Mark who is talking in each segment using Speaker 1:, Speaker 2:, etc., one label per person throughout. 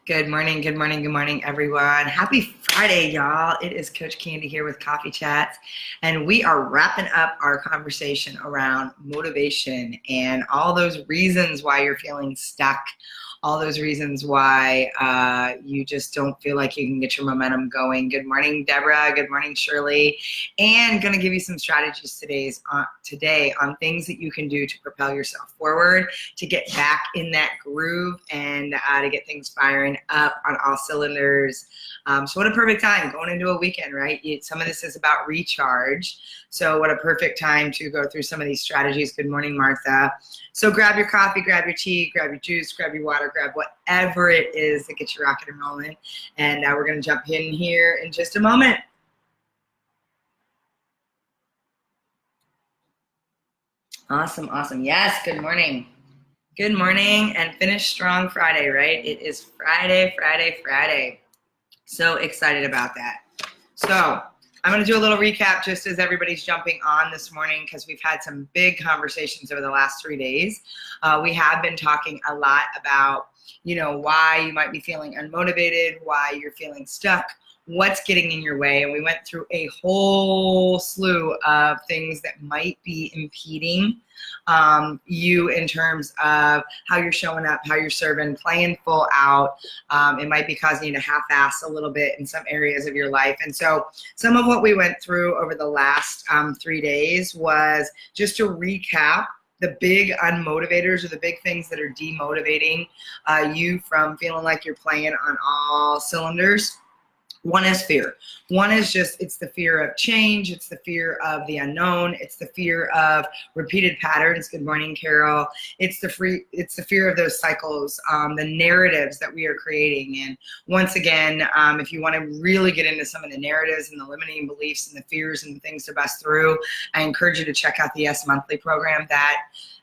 Speaker 1: Good morning, good morning, good morning, everyone. Happy Friday, y'all. It is Coach Candy here with Coffee Chats, and we are wrapping up our conversation around motivation and all those reasons why you're feeling stuck, all those reasons why you just don't feel like you can get your momentum going. Good morning, Deborah. Good morning, Shirley. And going to give you some strategies today on things that you can do to propel yourself forward, to get back in that groove, and to get things firing up on all cylinders. So what a perfect time going into a weekend, right? Some of this is about recharge. So what a perfect time to go through some of these strategies. Good morning, Martha. So grab your coffee, grab your tea, grab your juice, grab your water, grab whatever it is that gets you rocking and rolling. And we're going to jump in here in just a moment. Awesome, awesome. Yes, good morning. Good morning and finish strong Friday, right? It is Friday, Friday, Friday. So excited about that. So I'm going to do a little recap just as everybody's jumping on this morning, because we've had some big conversations over the last 3 days. We have been talking a lot about, why you might be feeling unmotivated, why you're feeling stuck, what's getting in your way. And we went through a whole slew of things that might be impeding you in terms of how you're showing up, how you're serving, playing full out. It might be causing you to half-ass a little bit in some areas of your life. And so some of what we went through over the last 3 days was just to recap the big unmotivators, or the big things that are demotivating you from feeling like you're playing on all cylinders. One is fear. One is it's the fear of change. It's the fear of the unknown. It's the fear of repeated patterns. Good morning, Carol. It's the fear of those cycles, the narratives that we are creating. And once again, if you want to really get into some of the narratives and the limiting beliefs and the fears and the things to bust through, I encourage you to check out the Yes Monthly program. That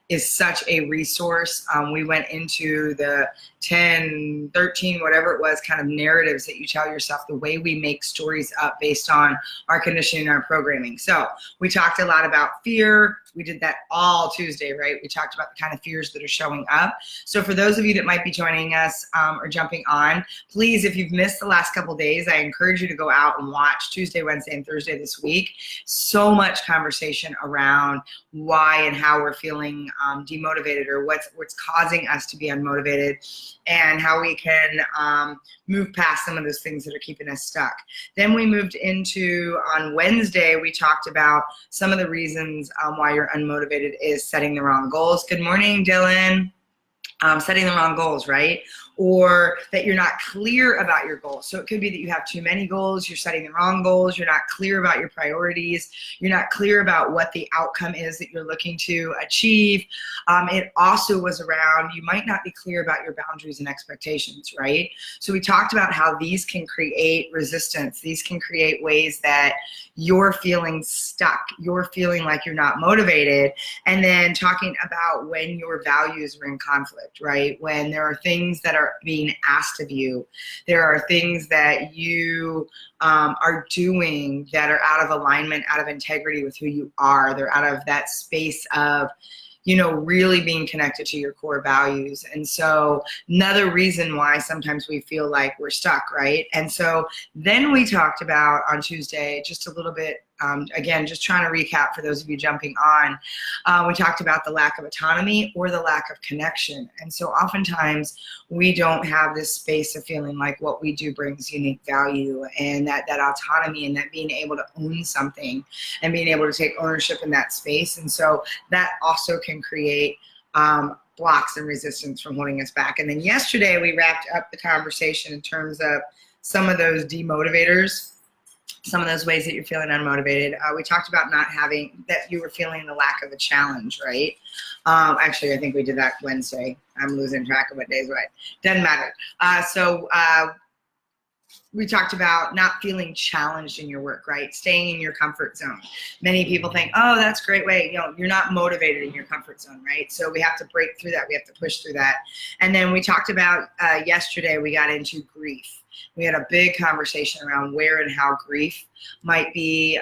Speaker 1: is such a resource. We went into the 10, 13, whatever it was, kind of narratives that you tell yourself, the way we make stories up based on our conditioning and our programming. So we talked a lot about fear. We did that all Tuesday, right? We talked about the kind of fears that are showing up. So for those of you that might be joining us or jumping on, please, if you've missed the last couple of days, I encourage you to go out and watch Tuesday, Wednesday, and Thursday this week. So much conversation around why and how we're feeling demotivated, or what's causing us to be unmotivated, and how we can move past some of those things that are keeping us stuck. Then we moved into, on Wednesday, we talked about some of the reasons why you're unmotivated is setting the wrong goals. Good morning, Dylan. Setting the wrong goals, right? Or that you're not clear about your goals. So it could be that you have too many goals, you're setting the wrong goals, you're not clear about your priorities, you're not clear about what the outcome is that you're looking to achieve. It also was around, you might not be clear about your boundaries and expectations, right? So we talked about how these can create resistance. These can create ways that you're feeling stuck, you're feeling like you're not motivated, and then talking about when your values are in conflict, right? When there are things that are being asked of you, there are things that you are doing that are out of alignment, out of integrity with who you are. They're out of that space of really being connected to your core values. And so another reason why sometimes we feel like we're stuck, right? And so then we talked about on Tuesday, just a little bit, again, just trying to recap for those of you jumping on, we talked about the lack of autonomy or the lack of connection. And so oftentimes we don't have this space of feeling like what we do brings unique value, and that autonomy, and that being able to own something and being able to take ownership in that space. And so that also can create blocks and resistance from holding us back. And then yesterday we wrapped up the conversation in terms of some of those demotivators, some of those ways that you're feeling unmotivated. We talked about not having, that you were feeling the lack of a challenge, right? Actually, I think we did that Wednesday. I'm losing track of what days, right? Doesn't matter. So we talked about not feeling challenged in your work, right? Staying in your comfort zone. Many people think, oh, that's a great way. You're not motivated in your comfort zone, right? So we have to break through that. We have to push through that. And then we talked about yesterday, we got into grief. We had a big conversation around where and how grief might be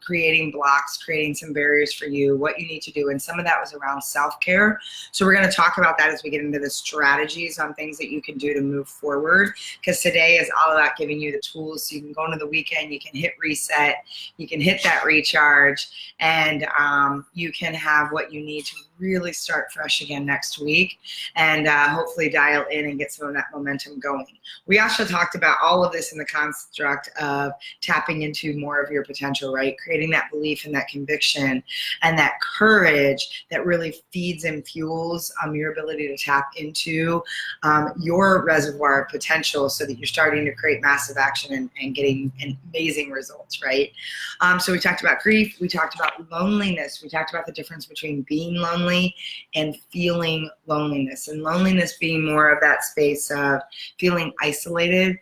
Speaker 1: creating blocks, creating some barriers for you, what you need to do. And some of that was around self-care. So we're going to talk about that as we get into the strategies on things that you can do to move forward. Because today is all about giving you the tools so you can go into the weekend, you can hit reset, you can hit that recharge, and you can have what you need to really start fresh again next week and hopefully dial in and get some of that momentum going. We also talked about all of this in the construct of tapping into more of your potential, right? Creating that belief and that conviction and that courage that really feeds and fuels your ability to tap into your reservoir of potential so that you're starting to create massive action and getting amazing results, right? So we talked about grief, we talked about loneliness, we talked about the difference between being lonely and feeling loneliness, and loneliness being more of that space of feeling isolated,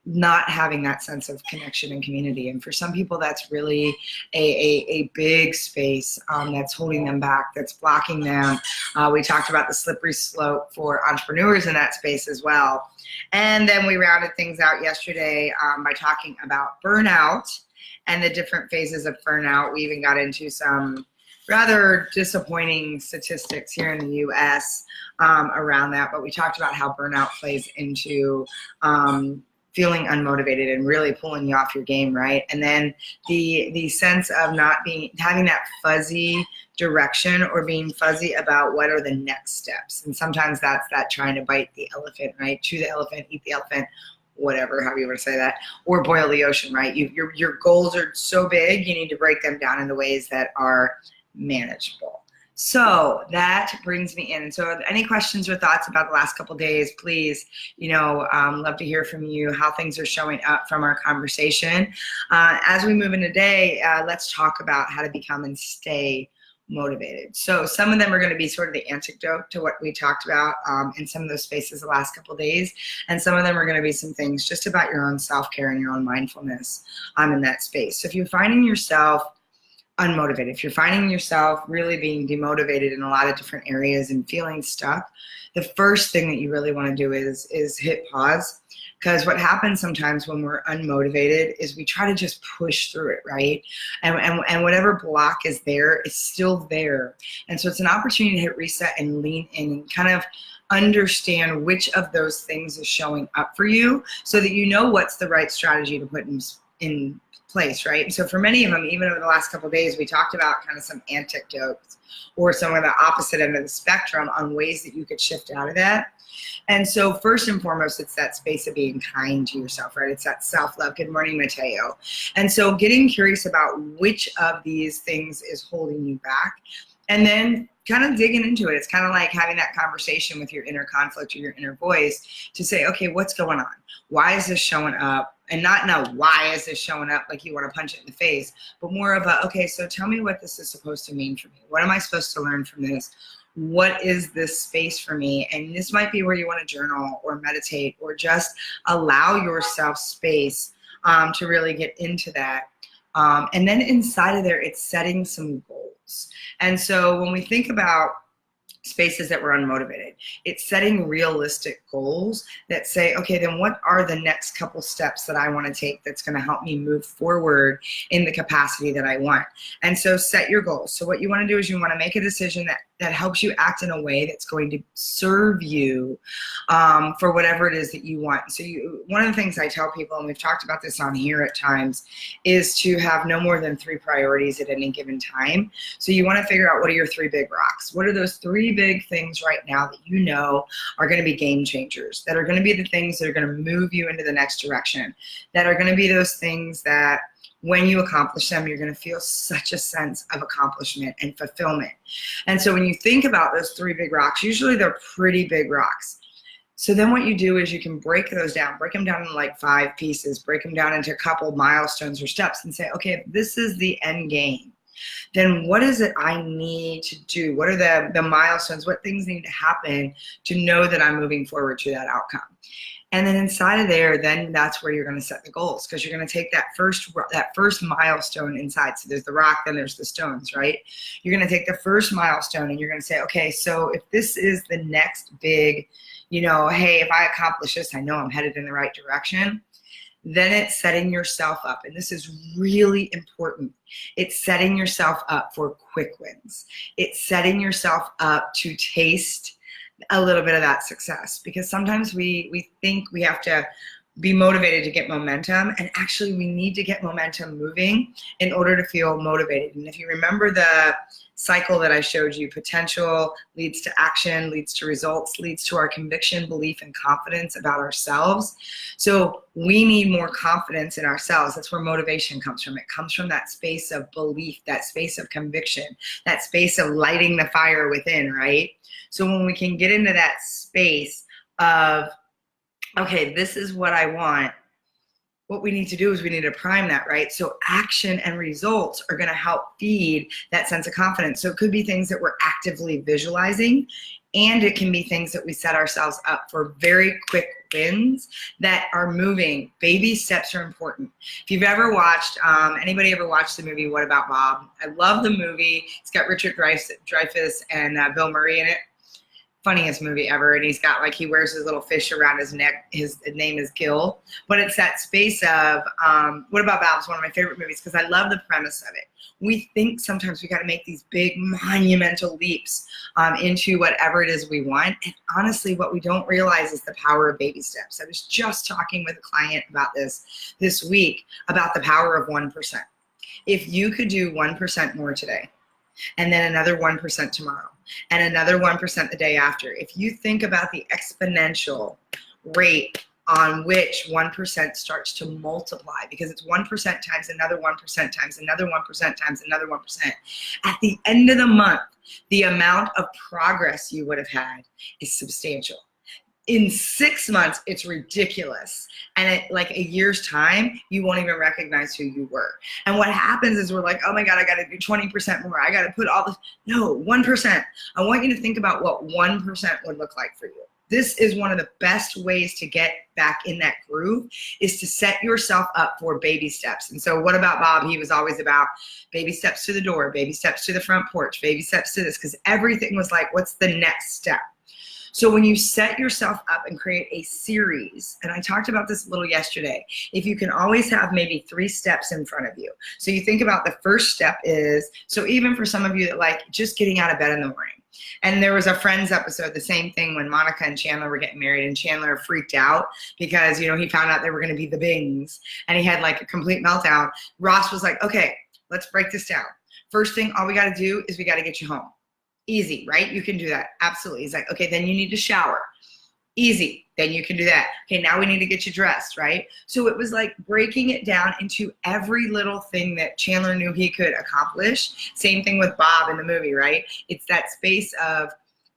Speaker 1: not having that sense of connection and community. And for some people, that's really a big space that's holding them back, that's blocking them. We talked about the slippery slope for entrepreneurs in that space as well. And then we rounded things out yesterday by talking about burnout and the different phases of burnout. We even got into some rather disappointing statistics here in the US around that, but we talked about how burnout plays into feeling unmotivated and really pulling you off your game, right? And then the sense of not having that fuzzy direction or being fuzzy about what are the next steps. And sometimes that's that trying to bite the elephant, right? Chew the elephant, eat the elephant, whatever, however you want to say that, or boil the ocean, right? Your goals are so big, you need to break them down into ways that are manageable. So that brings me in. So any questions or thoughts about the last couple of days, please, love to hear from you, how things are showing up from our conversation. As we move into today, let's talk about how to become and stay motivated. So some of them are going to be sort of the antidote to what we talked about in some of those spaces the last couple of days. And some of them are going to be some things just about your own self-care and your own mindfulness in that space. So if you're finding yourself unmotivated, if you're finding yourself really being demotivated in a lot of different areas and feeling stuck, the first thing that you really want to do is hit pause. Because what happens sometimes when we're unmotivated is we try to just push through it, right? And whatever block is there, it's still there. And so it's an opportunity to hit reset and lean in and kind of understand which of those things is showing up for you so that you know what's the right strategy to put in place, right? So for many of them, even over the last couple of days, we talked about kind of some antidotes or some of the opposite end of the spectrum on ways that you could shift out of that. And so first and foremost, it's that space of being kind to yourself, right? It's that self-love. Good morning, Mateo. And so getting curious about which of these things is holding you back, and then kind of digging into it. It's kind of like having that conversation with your inner conflict or your inner voice to say, okay, what's going on? Why is this showing up? And not know why is this showing up like you want to punch it in the face, but more of a, okay, so tell me what this is supposed to mean for me. What am I supposed to learn from this? What is this space for me? And this might be where you want to journal or meditate or just allow yourself space to really get into that. And then inside of there, it's setting some goals. And so when we think about spaces that we're unmotivated, it's setting realistic goals that say, okay, then what are the next couple steps that I want to take that's going to help me move forward in the capacity that I want? And so set your goals. So what you want to do is you want to make a decision that helps you act in a way that's going to serve you for whatever it is that you want. So one of the things I tell people, and we've talked about this on here at times, is to have no more than 3 priorities at any given time. So you want to figure out, what are your 3 big rocks? What are those 3 big things right now that you know are going to be game changers, that are going to be the things that are going to move you into the next direction, that are going to be those things that when you accomplish them, you're going to feel such a sense of accomplishment and fulfillment. And so when you think about those 3 big rocks, usually they're pretty big rocks. So then what you do is you can break those down, break them down into like 5 pieces, break them down into a couple milestones or steps and say, okay, this is the end game. then what is it I need to do? What are the milestones? What things need to happen to know that I'm moving forward to that outcome? And then inside of there, then that's where you're going to set the goals, because you're going to take that first milestone inside. So there's the rock, then there's the stones, right? You're going to take the first milestone and you're going to say, okay, so if this is the next big, hey, if I accomplish this, I know I'm headed in the right direction. Then it's setting yourself up. And this is really important. It's setting yourself up for quick wins. It's setting yourself up to taste a little bit of that success, because sometimes we think we have to be motivated to get momentum, and actually we need to get momentum moving in order to feel motivated. And if you remember the cycle that I showed you, potential leads to action, leads to results, leads to our conviction, belief, and confidence about ourselves. So we need more confidence in ourselves. That's where motivation comes from. It comes from that space of belief, that space of conviction, that space of lighting the fire within, right? So when we can get into that space of, okay, this is what I want, what we need to do is we need to prime that, right? So action and results are going to help feed that sense of confidence. So it could be things that we're actively visualizing, and it can be things that we set ourselves up for very quick wins that are moving. Baby steps are important. If you've ever watched, anybody ever watched the movie What About Bob? I love the movie. It's got Richard Dreyfuss and Bill Murray in it. Funniest movie ever. And he's got, like, he wears his little fish around his neck. His name is Gil. But it's that space of, What About Bob is one of my favorite movies because I love the premise of it. We think sometimes we got to make these big monumental leaps into whatever it is we want. And honestly, what we don't realize is the power of baby steps. I was just talking with a client about this week, about the power of 1%. If you could do 1% more today, and then another 1% tomorrow, and another 1% the day after. If you think about the exponential rate on which 1% starts to multiply, because it's 1% times another 1% times another 1% times another 1%. At the end of the month, the amount of progress you would have had is substantial. In 6 months, it's ridiculous. And at like a year's time, you won't even recognize who you were. And what happens is we're like, oh my God, I got to do 20% more. I got to put all this. No, 1%. I want you to think about what 1% would look like for you. This is one of the best ways to get back in that groove, is to set yourself up for baby steps. And so What About Bob? He was always about baby steps to the door, baby steps to the front porch, baby steps to this, because everything was like, what's the next step? So when you set yourself up and create a series, and I talked about this a little yesterday, if you can always have maybe 3 steps in front of you. So you think about the first step is, so even for some of you that like just getting out of bed in the morning. And there was a Friends episode, the same thing, when Monica and Chandler were getting married, and Chandler freaked out because, he found out they were going to be the Bings, and he had like a complete meltdown. Ross was like, okay, let's break this down. First thing, all we got to do is we got to get you home. Easy, right? You can do that. Absolutely. He's like, okay, then you need to shower. Easy. Then you can do that. Okay, now we need to get you dressed, right? So it was like breaking it down into every little thing that Chandler knew he could accomplish. Same thing with Bob in the movie, right? It's that space of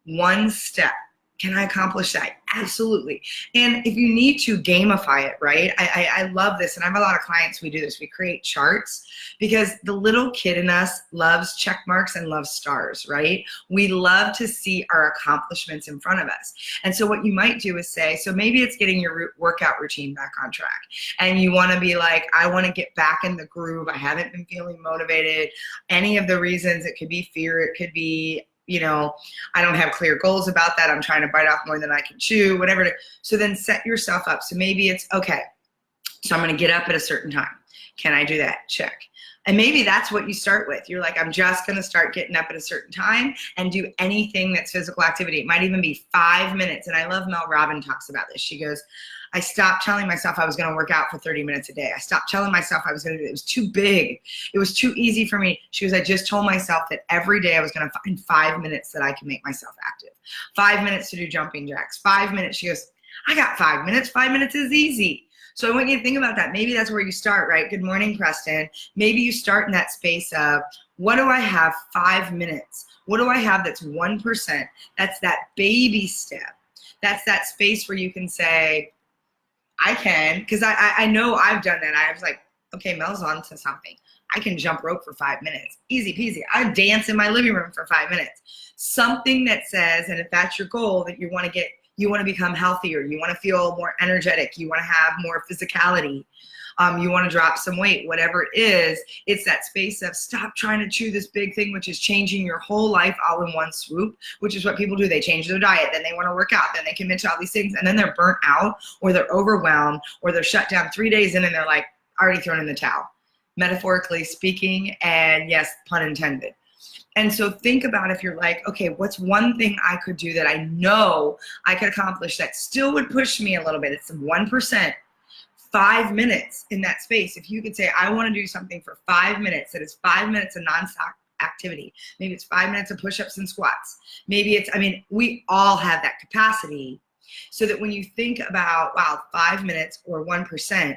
Speaker 1: one step. Can I accomplish that? Absolutely. And if you need to gamify it, right? I love this. And I have a lot of clients, we do this. We create charts because the little kid in us loves check marks and loves stars, right? We love to see our accomplishments in front of us. And so what you might do is say, so maybe it's getting your workout routine back on track. And you want to be like, I want to get back in the groove. I haven't been feeling motivated. Any of the reasons, it could be fear. It could be, I don't have clear goals about that. I'm trying to bite off more than I can chew, whatever. So then set yourself up. So maybe it's, okay, so I'm going to get up at a certain time. Can I do that? Check. And maybe that's what you start with. You're like, I'm just going to start getting up at a certain time and do anything that's physical activity. It might even be 5 minutes. And I love Mel Robbins talks about this. She goes, I stopped telling myself I was going to work out for 30 minutes a day. I stopped telling myself I was going to do it. It was too big. It was too easy for me. She goes, I just told myself that every day I was going to find 5 minutes that I can make myself active. 5 minutes to do jumping jacks. 5 minutes. She goes, I got 5 minutes. 5 minutes is easy. So I want you to think about that. Maybe that's where you start, right? Good morning, Preston. Maybe you start in that space of, what do I have? 5 minutes. What do I have that's 1%? That's that baby step. That's that space where you can say, I can, because I know I've done that. I was like, okay, Mel's on to something. I can jump rope for 5 minutes. Easy peasy. I dance in my living room for 5 minutes. Something that says, and if that's your goal, that you want to become healthier, you want to feel more energetic, you want to have more physicality, you want to drop some weight, whatever it is, it's that space of stop trying to chew this big thing, which is changing your whole life all in one swoop, which is what people do. They change their diet, then they want to work out, then they commit to all these things, and then they're burnt out, or they're overwhelmed, or they're shut down 3 days in and they're like already thrown in the towel, metaphorically speaking, and yes, pun intended. And so think about if you're like, okay, what's one thing I could do that I know I could accomplish that still would push me a little bit? It's 1%. 5 minutes in that space. If you could say, I want to do something for 5 minutes, that is 5 minutes of nonstop activity. Maybe it's 5 minutes of push-ups and squats. Maybe it's, we all have that capacity, so that when you think about, wow, 5 minutes or 1%,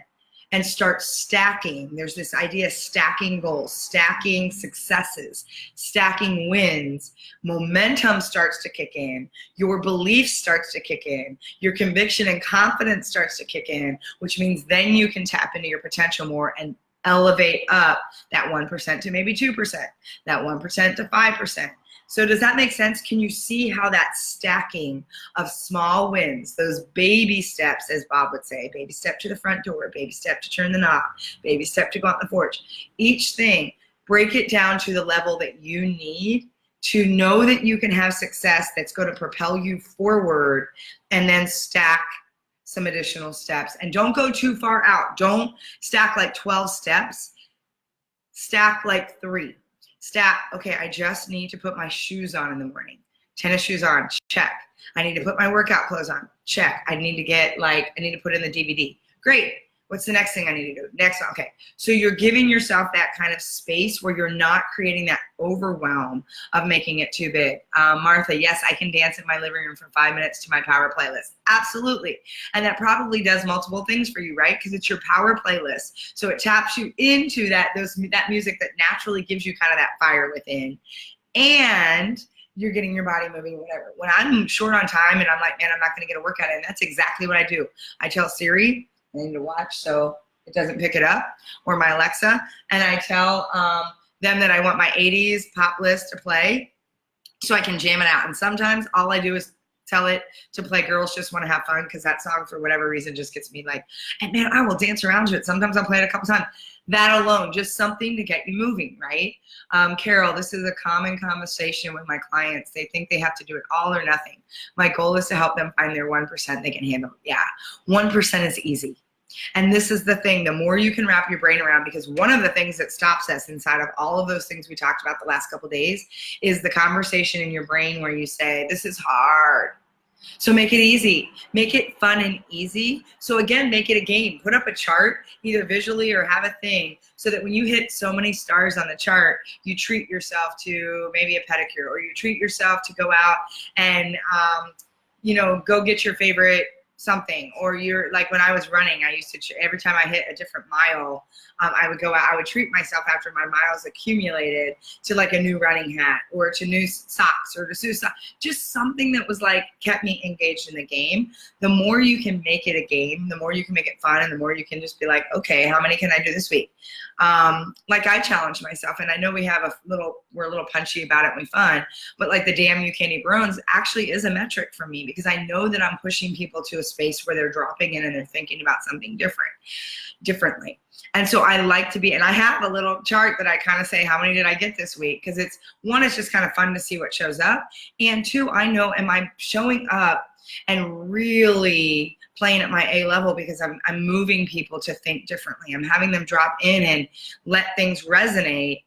Speaker 1: and start stacking. There's this idea of stacking goals, stacking successes, stacking wins. Momentum starts to kick in. Your belief starts to kick in. Your conviction and confidence starts to kick in, which means then you can tap into your potential more and elevate up that 1% to maybe 2%, that 1% to 5%. So does that make sense? Can you see how that stacking of small wins, those baby steps, as Bob would say, baby step to the front door, baby step to turn the knob, baby step to go out on the porch, each thing, break it down to the level that you need to know that you can have success that's going to propel you forward, and then stack some additional steps. And don't go too far out. Don't stack like 12 steps. Stack like 3. Stack, okay, I just need to put my shoes on in the morning. Tennis shoes on, check. I need to put my workout clothes on, check. I need to put in the DVD. Great. What's the next thing I need to do? Next, okay. So you're giving yourself that kind of space where you're not creating that overwhelm of making it too big. Martha, yes, I can dance in my living room for 5 minutes to my power playlist. Absolutely. And that probably does multiple things for you, right? Because it's your power playlist. So it taps you into that music that naturally gives you kind of that fire within. And you're getting your body moving, whatever. When I'm short on time and I'm like, man, I'm not going to get a workout in, that's exactly what I do. I tell Siri, I need to watch so it doesn't pick it up, or my Alexa, and I tell them that I want my 80s pop list to play so I can jam it out. And sometimes all I do is tell it to play Girls Just Want to Have Fun, because that song, for whatever reason, just gets me like, and man, I will dance around to it. Sometimes I'll play it a couple times. That alone, just something to get you moving, right? Carol, this is a common conversation with my clients. They think they have to do it all or nothing. My goal is to help them find their 1% they can handle. Yeah, 1% is easy. And this is the thing, the more you can wrap your brain around, because one of the things that stops us inside of all of those things we talked about the last couple of days is the conversation in your brain where you say, this is hard. So make it easy, make it fun and easy. So again, make it a game. Put up a chart, either visually or have a thing, so that when you hit so many stars on the chart, you treat yourself to maybe a pedicure, or you treat yourself to go out and, go get your favorite something. Or you're like, when I was running, I used to, every time I hit a different mile, I would go out, I would treat myself after my miles accumulated to like a new running hat, or to new socks, or to just something that was like, kept me engaged in the game. The more you can make it a game, the more you can make it fun, and the more you can just be like, okay, how many can I do this week? Like I challenge myself, and I know we're a little punchy about it when fun, but like the damn you can't eat browns actually is a metric for me, because I know that I'm pushing people to a space where they're dropping in and they're thinking about something differently. And so I like to be, and I have a little chart that I kind of say, how many did I get this week? Because it's, one, it's just kind of fun to see what shows up. And two, I know, am I showing up and really playing at my A level, because I'm moving people to think differently. I'm having them drop in and let things resonate.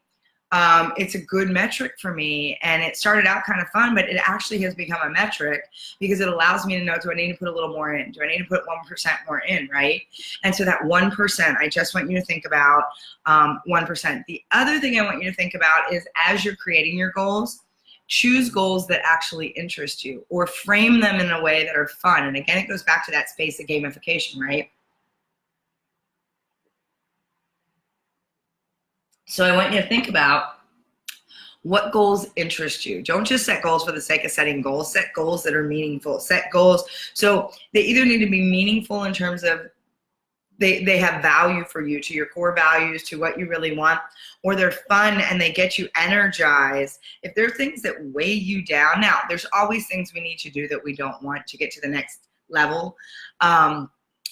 Speaker 1: It's a good metric for me, and it started out kind of fun, but it actually has become a metric, because it allows me to know, do I need to put a little more in? Do I need to put 1% more in, right? And so that 1%, I just want you to think about 1%. The other thing I want you to think about is, as you're creating your goals, choose goals that actually interest you, or frame them in a way that are fun. And again, it goes back to that space of gamification, right? So I want you to think about what goals interest you. Don't just set goals for the sake of setting goals. Set goals that are meaningful. Set goals. So they either need to be meaningful in terms of they have value for you, to your core values, to what you really want, or they're fun and they get you energized. If there are things that weigh you down, now there's always things we need to do that we don't want to get to the next level.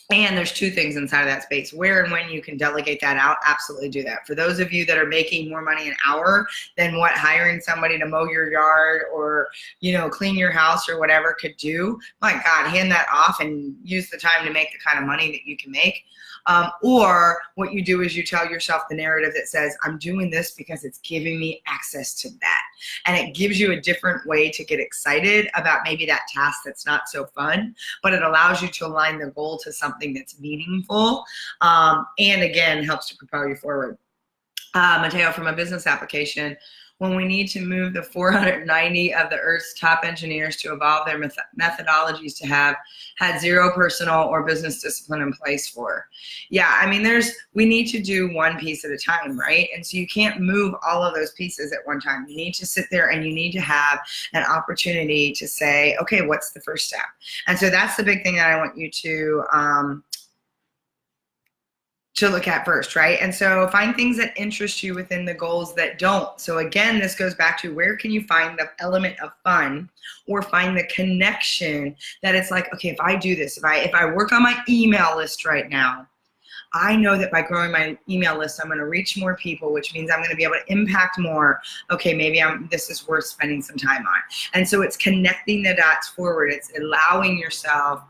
Speaker 1: And there's two things inside of that space: where and when you can delegate that out. Absolutely do that. For those of you that are making more money an hour than what hiring somebody to mow your yard or, clean your house or whatever could do, my God, hand that off and use the time to make the kind of money that you can make. Or what you do is you tell yourself the narrative that says, I'm doing this because it's giving me access to that. And it gives you a different way to get excited about maybe that task that's not so fun, but it allows you to align the goal to something that's meaningful, and again, helps to propel you forward. Mateo, from a business application, when we need to move the 490 of the Earth's top engineers to evolve their methodologies to have had zero personal or business discipline in place for. Yeah, I mean, we need to do one piece at a time, right? And so you can't move all of those pieces at one time. You need to sit there and you need to have an opportunity to say, okay, what's the first step? And so that's the big thing that I want you to look at first, right? And so find things that interest you within the goals that don't. So again, this goes back to where can you find the element of fun, or find the connection that it's like, okay, if I do this, if I work on my email list right now, I know that by growing my email list, I'm going to reach more people, which means I'm going to be able to impact more. Okay, maybe this is worth spending some time on. And so it's connecting the dots forward. It's allowing yourself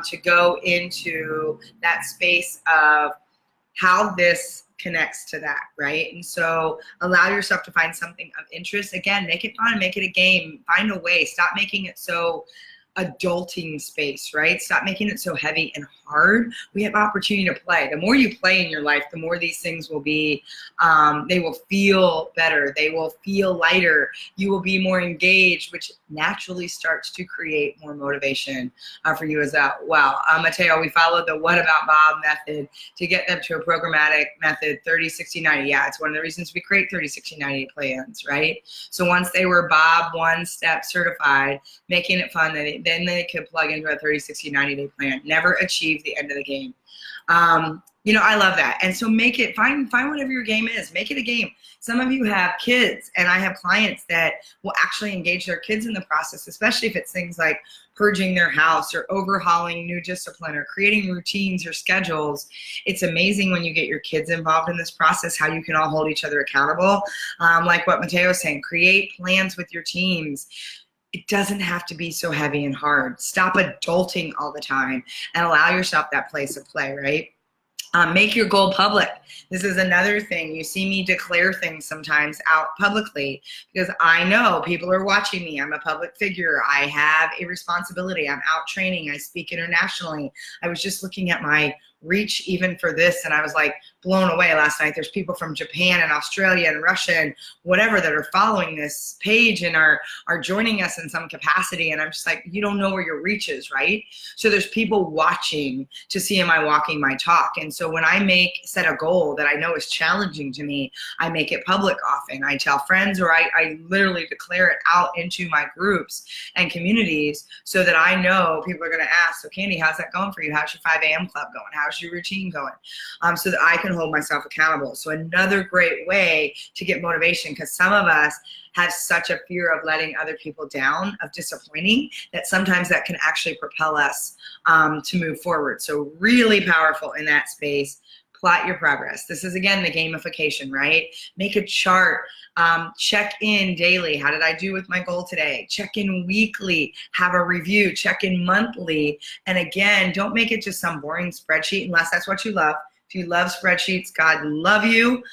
Speaker 1: to go into that space of how this connects to that, right? And so allow yourself to find something of interest. Again, make it fun, make it a game, find a way. Stop making it so adulting space, right? Stop making it so heavy and hard. We have opportunity to play. The more you play in your life, the more these things will be, they will feel better. They will feel lighter. You will be more engaged, which naturally starts to create more motivation for you as well. Mateo, we followed the What About Bob method to get them to a programmatic method, 30, 60, 90. Yeah, it's one of the reasons we create 30, 60, 90 plans, right? So once they were Bob one-step certified, making it fun, then they could plug into a 30, 60, 90-day plan. Never achieve the end of the game. I love that. And so make it, find whatever your game is. Make it a game. Some of you have kids, and I have clients that will actually engage their kids in the process, especially if it's things like purging their house or overhauling new discipline or creating routines or schedules. It's amazing when you get your kids involved in this process, how you can all hold each other accountable. Like what Mateo was saying, create plans with your teams. It doesn't have to be so heavy and hard. Stop adulting all the time and allow yourself that place of play, right? Make your goal public. This is another thing. You see me declare things sometimes out publicly because I know people are watching me. I'm a public figure. I have a responsibility. I'm out training. I speak internationally. I was just looking at my reach even for this, and I was like blown away last night. There's people from Japan and Australia and Russia and whatever that are following this page and are joining us in some capacity, and I'm just like, you don't know where your reach is, right? So there's people watching to see, am I walking my talk? And so when I set a goal that I know is challenging to me, I make it public often. I tell friends, or I literally declare it out into my groups and communities so that I know people are going to ask, so Candy, how's that going for you? How's your 5 a.m. club going? How's your routine going? So that I can hold myself accountable. So another great way to get motivation, because some of us have such a fear of letting other people down, of disappointing, that sometimes that can actually propel us to move forward. So really powerful in that space. Plot your progress. This is, again, the gamification, right? Make a chart. Check in daily. How did I do with my goal today? Check in weekly. Have a review. Check in monthly. And again, don't make it just some boring spreadsheet unless that's what you love. If you love spreadsheets, God love you.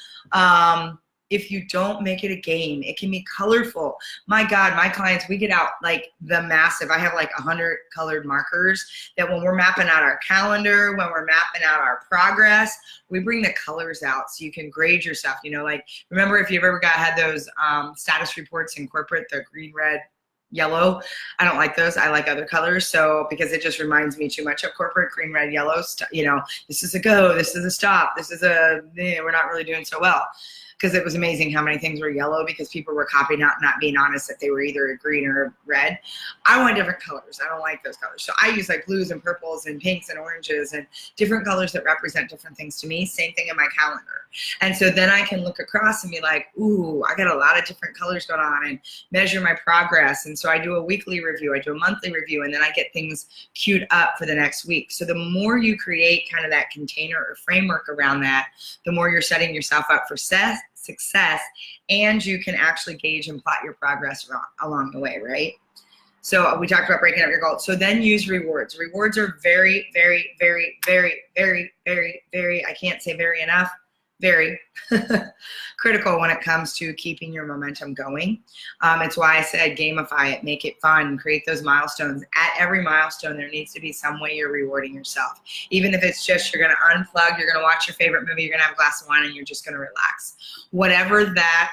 Speaker 1: If you don't make it a game, it can be colorful. My God, my clients, we get out like the massive, I have like 100 colored markers that when we're mapping out our calendar, when we're mapping out our progress, we bring the colors out so you can grade yourself. Like, remember if you've ever had those status reports in corporate, the green, red, yellow. I don't like those. I like other colors. So because it just reminds me too much of corporate, green, red, yellow. This is a go. This is a stop. This is we're not really doing so well. because it was amazing how many things were yellow because people were copying out, not being honest that they were either green or red. I want different colors. I don't like those colors. So I use like blues and purples and pinks and oranges and different colors that represent different things to me. Same thing in my calendar. And so then I can look across and be like, ooh, I got a lot of different colors going on, and measure my progress. And so I do a weekly review, I do a monthly review, and then I get things queued up for the next week. So the more you create kind of that container or framework around that, the more you're setting yourself up for success, and you can actually gauge and plot your progress along the way, right? So we talked about breaking up your goals. So then use rewards. Rewards are very, very, very, very, very, very, very, I can't say very enough, very critical when it comes to keeping your momentum going. It's why I said gamify it, make it fun, create those milestones. At every milestone, there needs to be some way you're rewarding yourself. Even if it's just you're going to unplug, you're going to watch your favorite movie, you're going to have a glass of wine, and you're just going to relax. Whatever that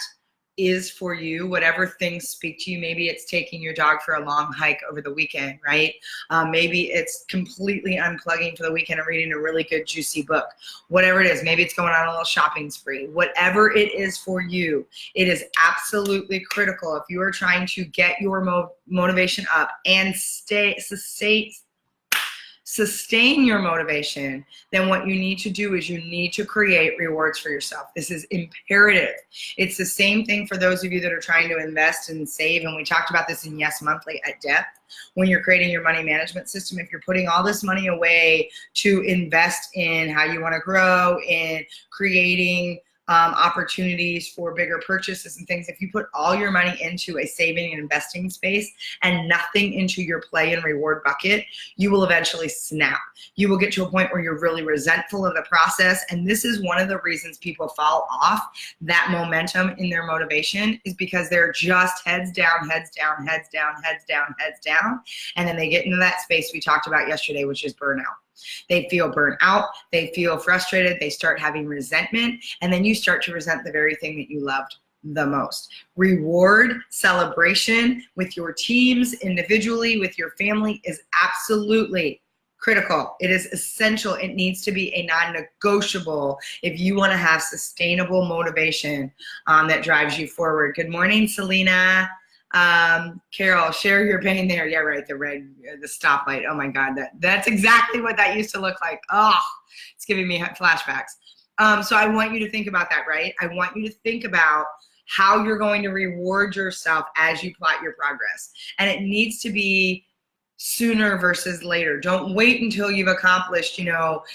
Speaker 1: is for you, whatever things speak to you. Maybe it's taking your dog for a long hike over the weekend, right? Maybe it's completely unplugging for the weekend and reading a really good juicy book. Whatever it is, maybe it's going on a little shopping spree. Whatever it is for you, it is absolutely critical if you are trying to get your motivation up and sustain your motivation, then what you need to do is you need to create rewards for yourself. This is imperative. It's the same thing for those of you that are trying to invest and save, and we talked about this in Yes Monthly at depth. When you're creating your money management system, if you're putting all this money away to invest in how you want to grow, in creating opportunities for bigger purchases and things, if you put all your money into a saving and investing space and nothing into your play and reward bucket, you will eventually snap. You will get to a point where you're really resentful of the process. And this is one of the reasons people fall off that momentum in their motivation, is because they're just heads down, heads down, heads down, heads down, heads down. And then they get into that space we talked about yesterday, which is burnout. They feel burnt out, they feel frustrated, they start having resentment, and then you start to resent the very thing that you loved the most. Reward, celebration with your teams, individually, with your family is absolutely critical. It is essential. It needs to be a non-negotiable if you want to have sustainable motivation that drives you forward. Good morning, Selena. Carol, share your pain there. Yeah, right. The stoplight. Oh my God, that's exactly what that used to look like. Oh, it's giving me flashbacks. So I want you to think about that, right? I want you to think about how you're going to reward yourself as you plot your progress. And it needs to be sooner versus later. Don't wait until you've accomplished,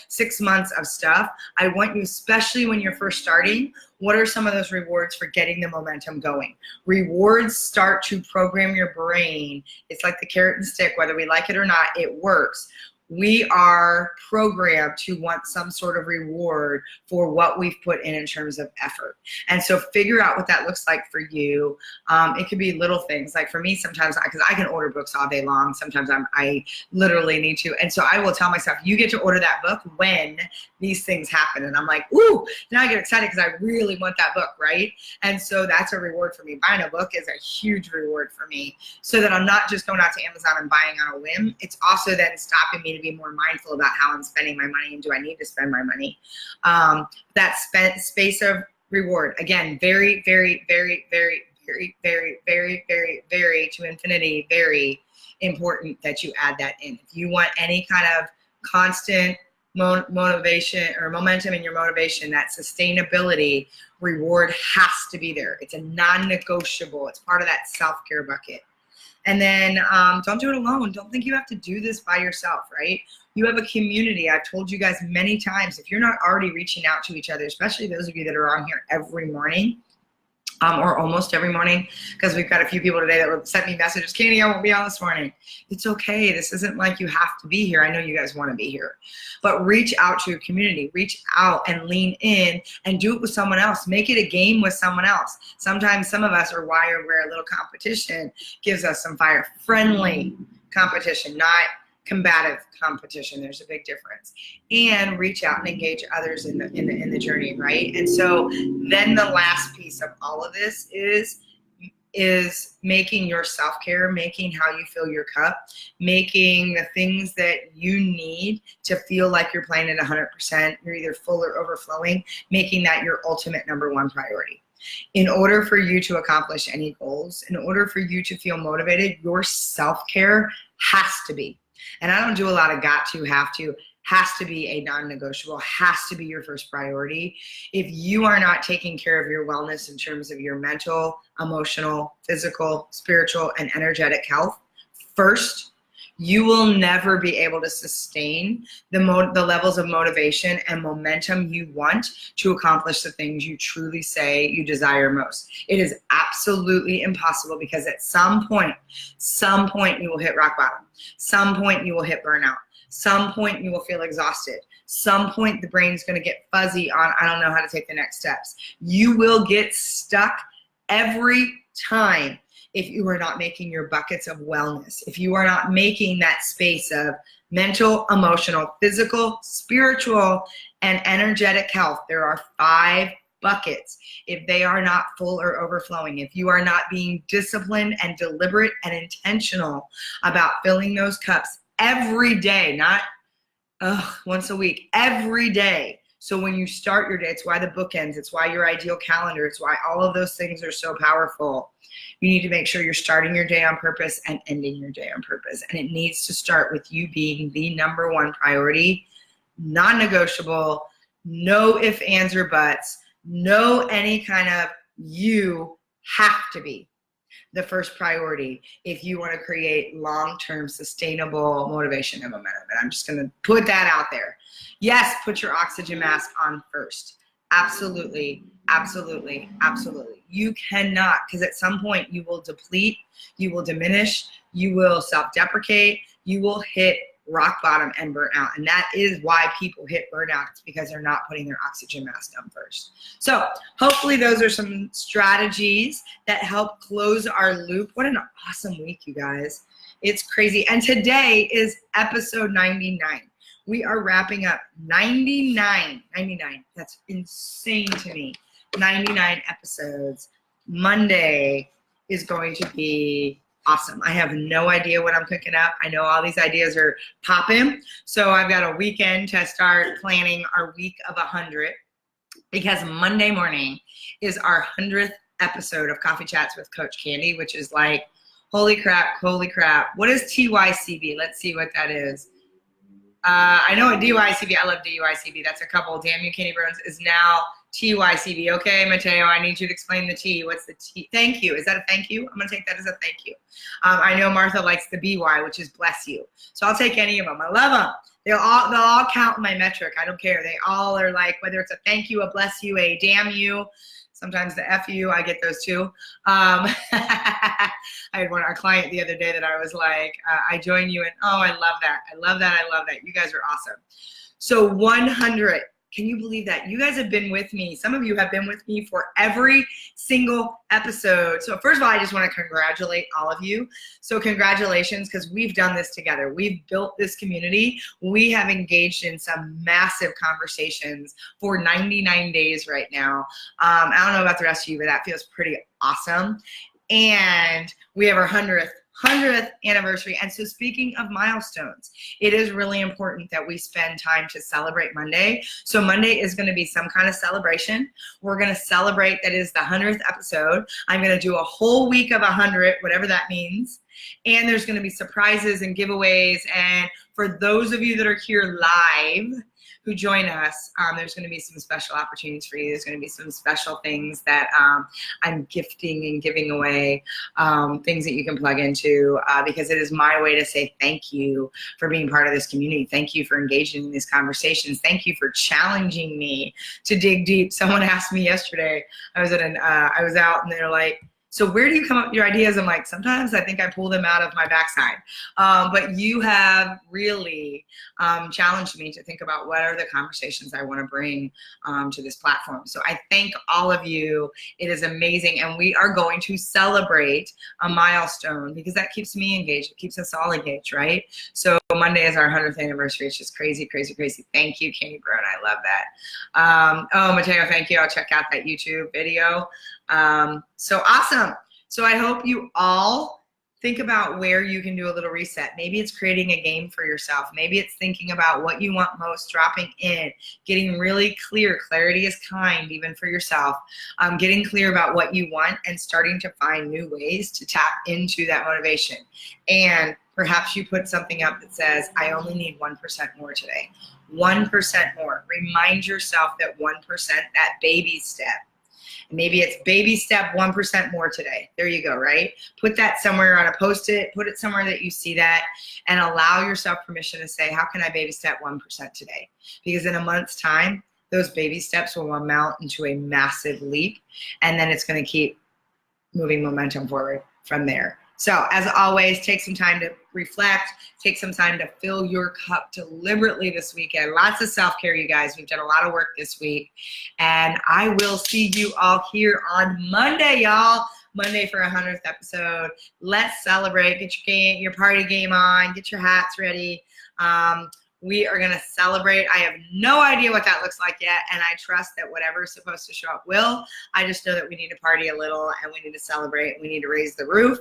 Speaker 1: 6 months of stuff. I want you, especially when you're first starting, what are some of those rewards for getting the momentum going? Rewards start to program your brain. It's like the carrot and stick, whether we like it or not, it works. We are programmed to want some sort of reward for what we've put in terms of effort. And so figure out what that looks like for you. It could be little things. Like for me, sometimes, because I can order books all day long, sometimes I literally need to. And so I will tell myself, you get to order that book when these things happen. And I'm like, ooh, now I get excited because I really want that book, right? And so that's a reward for me. Buying a book is a huge reward for me, so that I'm not just going out to Amazon and buying on a whim. It's also then stopping me to be more mindful about how I'm spending my money and do I need to spend my money. That space of reward, again, very, very, very, very, very, very, very, very, very to infinity, very important that you add that in. If you want any kind of constant motivation or momentum in your motivation, that sustainability, reward has to be there. It's a non-negotiable. It's part of that self-care bucket. And then don't do it alone. Don't think you have to do this by yourself, right? You have a community. I've told you guys many times, if you're not already reaching out to each other, especially those of you that are on here every morning, or almost every morning, because we've got a few people today that will send me messages, Candy, I won't be on this morning. It's okay. This isn't like you have to be here. I know you guys want to be here. But reach out to your community. Reach out and lean in and do it with someone else. Make it a game with someone else. Sometimes some of us are wired where a little competition gives us some fire. Friendly competition, not combative competition. There's a big difference. And reach out and engage others in the journey, right? And so then the last piece of all of this is is making your self-care, making how you fill your cup, making the things that you need to feel like you're playing at 100%, you're either full or overflowing, making that your ultimate number one priority. In order for you to accomplish any goals, in order for you to feel motivated, your self-care has to be. And I don't do a lot of got to, have to, has to be a non-negotiable, has to be your first priority. If you are not taking care of your wellness in terms of your mental, emotional, physical, spiritual, and energetic health first, you will never be able to sustain the levels of motivation and momentum you want to accomplish the things you truly say you desire most. It is absolutely impossible, because at some point you will hit rock bottom. Some point you will hit burnout. Some point you will feel exhausted. Some point the brain's going to get fuzzy on, I don't know how to take the next steps. You will get stuck every time if you are not making your buckets of wellness, if you are not making that space of mental, emotional, physical, spiritual, and energetic health. There are 5 buckets. If they are not full or overflowing, if you are not being disciplined and deliberate and intentional about filling those cups every day, not once a week, every day. So when you start your day, it's why the bookends, it's why your ideal calendar, it's why all of those things are so powerful. You need to make sure you're starting your day on purpose and ending your day on purpose. And it needs to start with you being the number one priority, non-negotiable, no ifs, ands, or buts, no any kind of, you have to be the first priority if you want to create long-term sustainable motivation and momentum. And I'm just going to put that out there. Yes, put your oxygen mask on first. Absolutely, absolutely, absolutely. You cannot, because at some point you will deplete, you will diminish, you will self-deprecate, you will hit rock bottom and burn out. And that is why people hit burnout. It's because they're not putting their oxygen mask on first. So hopefully those are some strategies that help close our loop. What an awesome week, you guys. It's crazy. And today is episode 99. We are wrapping up 99. That's insane to me. 99 episodes. Monday is going to be awesome. I have no idea what I'm cooking up. I know all these ideas are popping. So I've got a weekend to start planning our week of 100, because Monday morning is our 100th episode of Coffee Chats with Coach Candy, which is like, holy crap, holy crap. What is TYCB? Let's see what that is. I know a DYCB. I love DYCB. That's a couple. Damn you, Candy Burns is now TYCB. Okay, Mateo, I need you to explain the T. What's the T? Thank you. Is that a thank you? I'm going to take that as a thank you. I know Martha likes the BY, which is bless you. So I'll take any of them. I love them. They'll all count in my metric. I don't care. They all are like, whether it's a thank you, a bless you, a damn you. Sometimes the F you, I get those too. I had our client the other day that I was like, I join you, and oh, I love that. I love that. I love that. You guys are awesome. So 100. Can you believe that? You guys have been with me. Some of you have been with me for every single episode. So first of all, I just want to congratulate all of you. So congratulations, because we've done this together. We've built this community. We have engaged in some massive conversations for 99 days right now. I don't know about the rest of you, but that feels pretty awesome. And we have our 100th anniversary. And so speaking of milestones, it is really important that we spend time to celebrate Monday. So Monday is going to be some kind of celebration. We're going to celebrate that is the 100th episode. I'm going to do a whole week of 100, whatever that means. And there's going to be surprises and giveaways. And for those of you that are here live, who join us, there's going to be some special opportunities for you. There's going to be some special things that I'm gifting and giving away, things that you can plug into, because it is my way to say thank you for being part of this community. Thank you for engaging in these conversations. Thank you for challenging me to dig deep. Someone asked me yesterday, I was out, and they're like, so where do you come up with your ideas? I'm like, sometimes I think I pull them out of my backside. But you have really challenged me to think about what are the conversations I want to bring to this platform. So I thank all of you. It is amazing. And we are going to celebrate a milestone, because that keeps me engaged. It keeps us all engaged, right? So Monday is our 100th anniversary. It's just crazy, crazy, crazy. Thank you, Candy Brown. I love that. Oh, Mateo, thank you. I'll check out that YouTube video. So awesome. So I hope you all think about where you can do a little reset. Maybe it's creating a game for yourself. Maybe it's thinking about what you want most, dropping in, getting really clear. Clarity is kind, even for yourself. Getting clear about what you want and starting to find new ways to tap into that motivation. And perhaps you put something up that says, I only need 1% more today. 1% more. Remind yourself that 1%, that baby step. Maybe it's baby step 1% more today. There you go, right? Put that somewhere on a Post-it, put it somewhere that you see that, and allow yourself permission to say, how can I baby step 1% today? Because in a month's time, those baby steps will amount into a massive leap, and then it's going to keep moving momentum forward from there. So as always, take some time to reflect, take some time to fill your cup deliberately this weekend. Lots of self-care, you guys. We've done a lot of work this week. And I will see you all here on Monday, y'all. Monday for 100th episode. Let's celebrate. Get your party game on. Get your hats ready. We are going to celebrate. I have no idea what that looks like yet, and I trust that whatever is supposed to show up will. I just know that we need to party a little, and we need to celebrate. We need to raise the roof.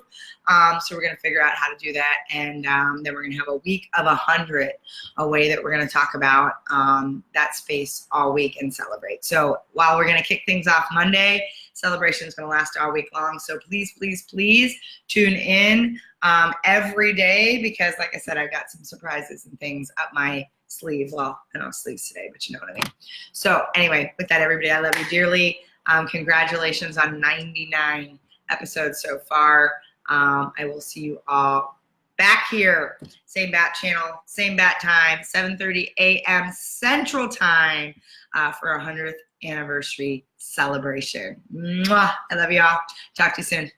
Speaker 1: So we're going to figure out how to do that, and then we're going to have a week of 100, a way that we're going to talk about that space all week and celebrate. So while we're going to kick things off Monday, celebration is going to last all week long. So please, please, please tune in every day, because like I said, I've got some surprises and things up my sleeve. Well, I don't have sleeves today, but you know what I mean. So anyway, with that, everybody, I love you dearly. Congratulations on 99 episodes so far. I will see you all back here, same bat channel, same bat time, 7:30 a.m. Central Time for our 100th anniversary celebration. Mwah! I love you all. Talk to you soon.